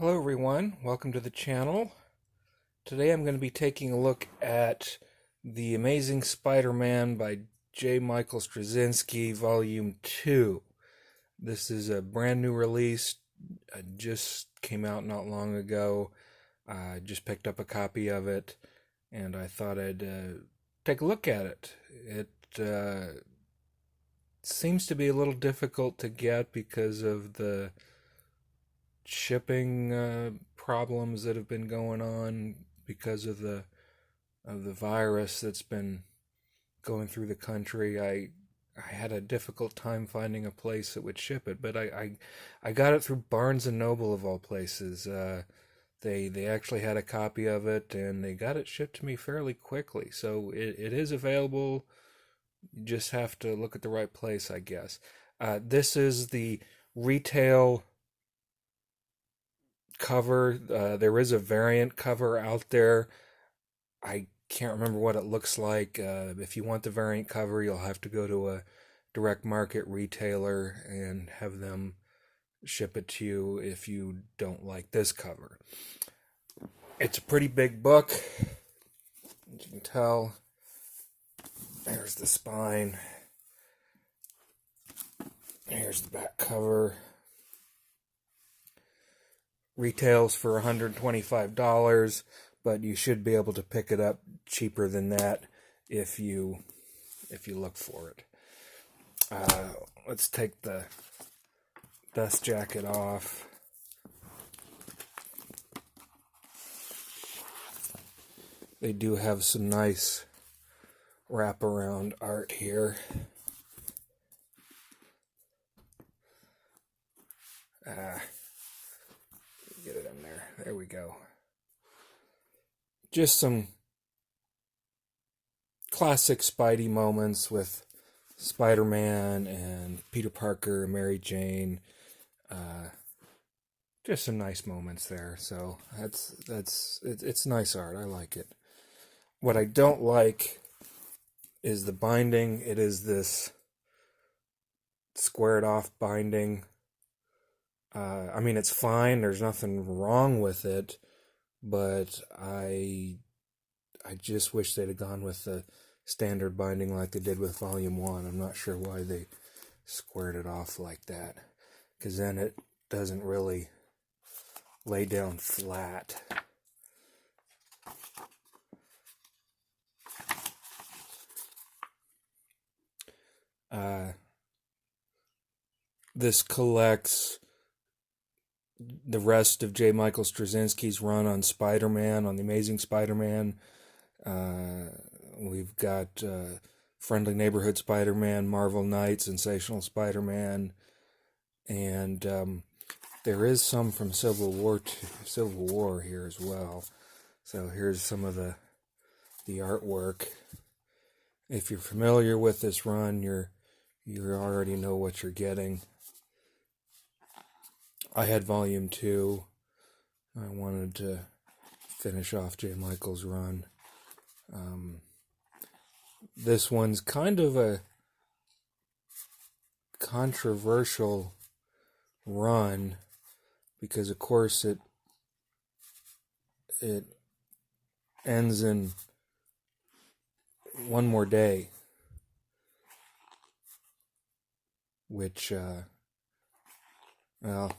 Hello everyone, welcome to the channel. Today I'm going to be taking a look at The Amazing Spider-Man by J. Michael Straczynski, Volume 2. This is a brand new release, just came out not long ago. I just picked up a copy of it and I thought I'd take a look at it. It seems to be a little difficult to get because of the shipping problems that have been going on because of the virus that's been going through the country. I had a difficult time finding a place that would ship it, but I got it through Barnes and Noble of all places. They actually had a copy of it and they got it shipped to me fairly quickly. So it is available. You just have to look at the right place, I guess. This is the retail cover. There is a variant cover out there. I can't remember what it looks like. If you want the variant cover, you'll have to go to a direct market retailer and have them ship it to you if you don't like this cover. It's a pretty big book, as you can tell. There's the spine. Here's the back cover. Retails for $125, but you should be able to pick it up cheaper than that if you look for it. Let's take the dust jacket off. They do have some nice wraparound art here. Get it in there. There we go. Just some classic Spidey moments with Spider-Man and Peter Parker and Mary Jane. Just some nice moments there. So it's nice art. I like it. What I don't like is the binding. It is this squared off binding. I mean, it's fine. There's nothing wrong with it, but I just wish they'd have gone with the standard binding like they did with Volume 1. I'm not sure why they squared it off like that, because then it doesn't really lay down flat. This collects the rest of J. Michael Straczynski's run on Spider-Man, on The Amazing Spider-Man. We've got Friendly Neighborhood Spider-Man, Marvel Knight, Sensational Spider-Man, and there is some from Civil War here as well. So here's some of the artwork. If you're familiar with this run, you already know what you're getting. I had Volume 2. I wanted to finish off J. Michael's run. This one's kind of a controversial run because, of course, it ends in one more day, which, well,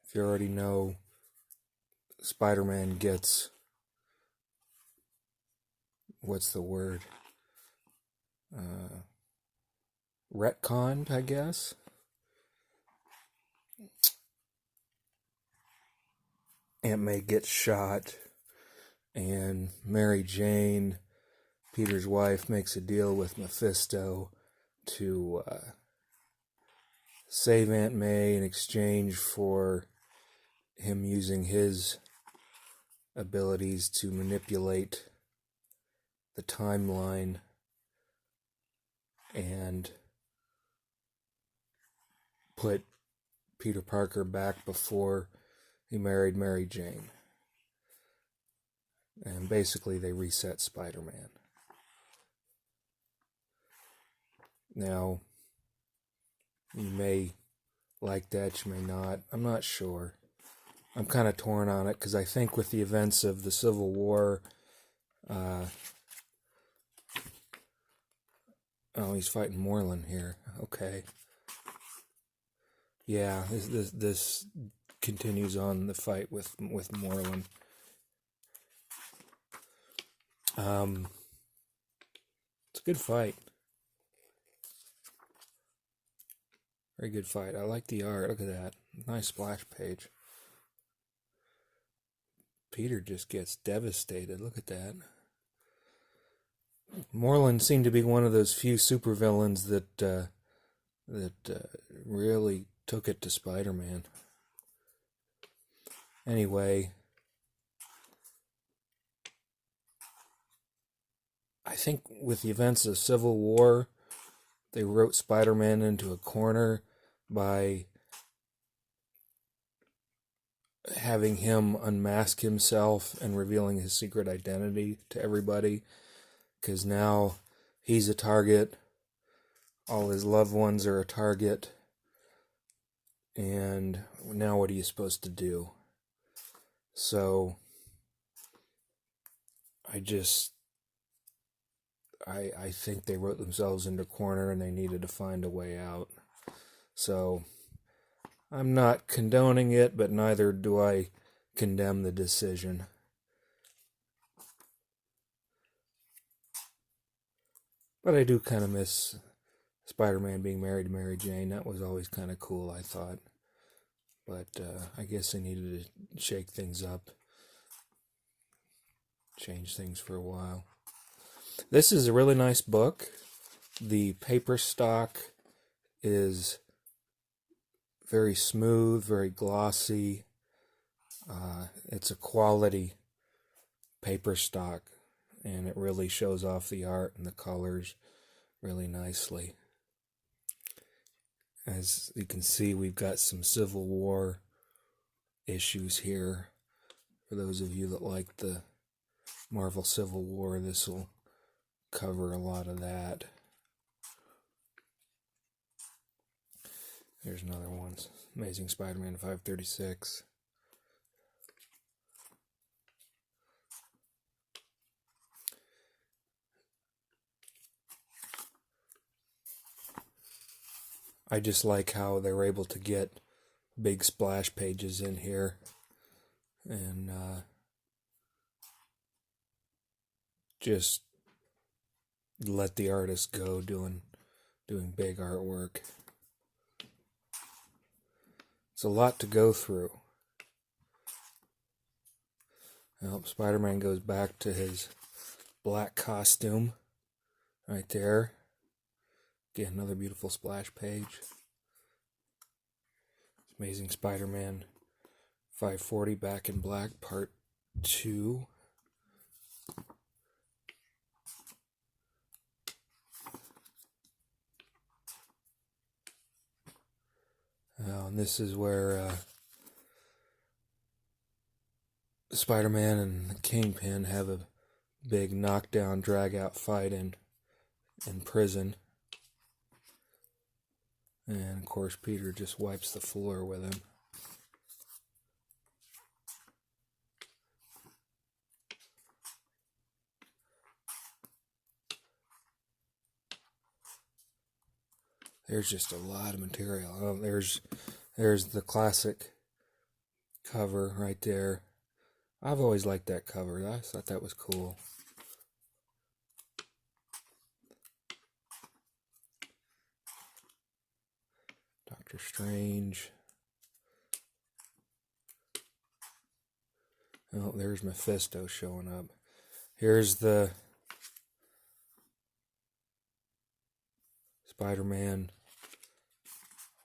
if you already know, Spider-Man gets, what's the word? Retconned, I guess. Aunt May gets shot, and Mary Jane, Peter's wife, makes a deal with Mephisto to save Aunt May in exchange for him using his abilities to manipulate the timeline and put Peter Parker back before he married Mary Jane. And basically they reset Spider-Man. Now, you may like that, you may not. I'm not sure. I'm kind of torn on it because I think with the events of the Civil War, oh, he's fighting Moreland here. Okay. Yeah, this continues on the fight with Moreland. It's a good fight. Very good fight. I like the art. Look at that. Nice splash page. Peter just gets devastated. Look at that. Moreland seemed to be one of those few supervillains that really took it to Spider-Man. Anyway, I think with the events of Civil War, they wrote Spider-Man into a corner by having him unmask himself and revealing his secret identity to everybody, because now he's a target, all his loved ones are a target, and now what are you supposed to do? So I think they wrote themselves into a corner and they needed to find a way out. So I'm not condoning it, but neither do I condemn the decision. But I do kind of miss Spider-Man being married to Mary Jane. That was always kind of cool, I thought. But I guess they needed to shake things up, change things for a while. This is a really nice book. The paper stock is very smooth, very glossy. It's a quality paper stock, and it really shows off the art and the colors really nicely. As you can see, we've got some Civil War issues here. For those of you that like the Marvel Civil War, this will cover a lot of that. Here's another one. Amazing Spider-Man 536. I just like how they were able to get big splash pages in here and just let the artist go doing big artwork. It's a lot to go through. Well, Spider-Man goes back to his black costume right there. Again, another beautiful splash page. Amazing Spider-Man 540 Back in Black Part 2. And this is where Spider-Man and the Kingpin have a big knockdown, drag-out fight in prison. And, of course, Peter just wipes the floor with him. There's just a lot of material. Oh, there's the classic cover right there. I've always liked that cover. I thought that was cool. Doctor Strange. Oh, there's Mephisto showing up. Here's the Spider-Man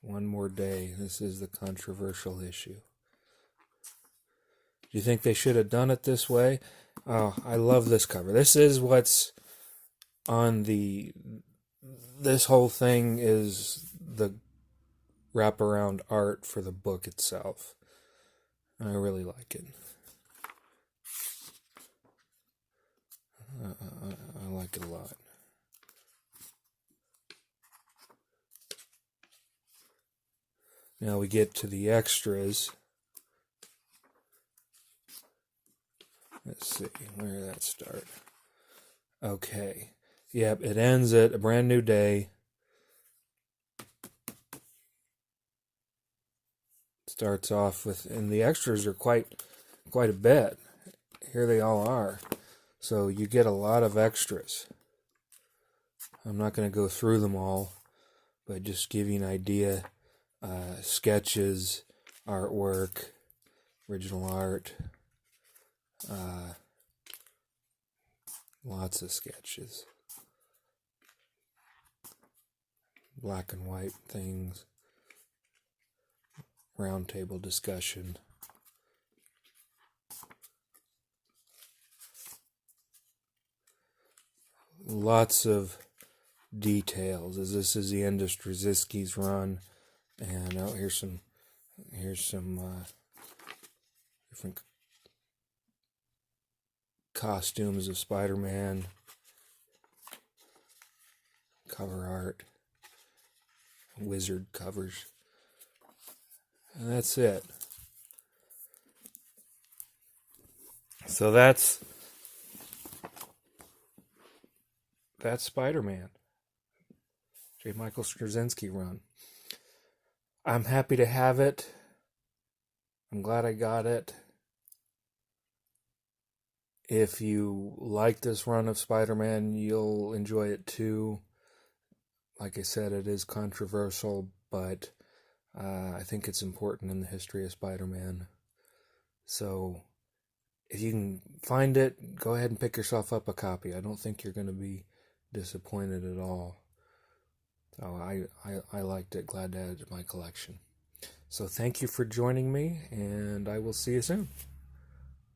One More Day. This is the controversial issue. Do you think they should have done it this way? Oh, I love this cover. This is what's on this whole thing is the wraparound art for the book itself. I really like it. I like it a lot. Now we get to the extras. Let's see, where did that start? Okay. Yep, it ends at a brand new day. Starts off with, and the extras are quite a bit. Here they all are. So you get a lot of extras. I'm not going to go through them all, but just give you an idea. Sketches, artwork, original art, lots of sketches, black and white things, roundtable discussion. Lots of details, as this is the end of Straczynski's run, and here's some different costumes of Spider-Man, cover art, wizard covers, and that's it. So that's Spider-Man. J. Michael Straczynski run. I'm happy to have it. I'm glad I got it. If you like this run of Spider-Man, you'll enjoy it too. Like I said, it is controversial, but I think it's important in the history of Spider-Man. So if you can find it, go ahead and pick yourself up a copy. I don't think you're going to be disappointed at all. So I liked it. Glad to add it to my collection. So thank you for joining me, and I will see you soon.